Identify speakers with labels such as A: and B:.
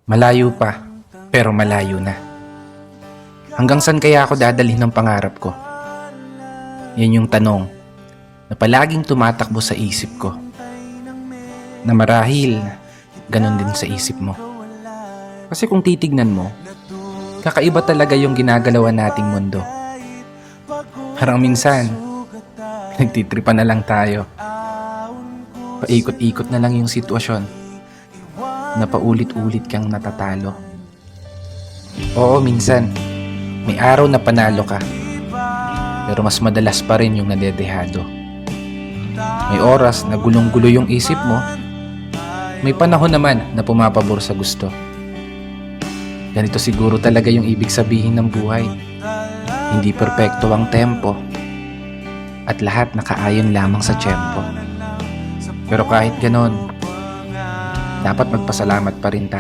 A: Malayo pa, pero malayo na. Hanggang saan kaya ako dadalhin ng pangarap ko? Yan yung tanong na palaging tumatakbo sa isip ko. Na marahil, ganun din sa isip mo. Kasi kung titignan mo, kakaiba talaga yung ginagalawan nating mundo. Parang minsan, nagtitripan na lang tayo. Paikot-ikot na lang yung sitwasyon na paulit-ulit kang natatalo. Oo, minsan, may araw na panalo ka, pero mas madalas pa rin yung nadedehado. May oras na gulong-gulo yung isip mo, may panahon naman na pumapabor sa gusto. Ganito siguro talaga yung ibig sabihin ng buhay. Hindi perpekto ang tempo, at lahat nakaayon lamang sa tiyempo. Pero kahit ganon, dapat magpasalamat pa rin tayo.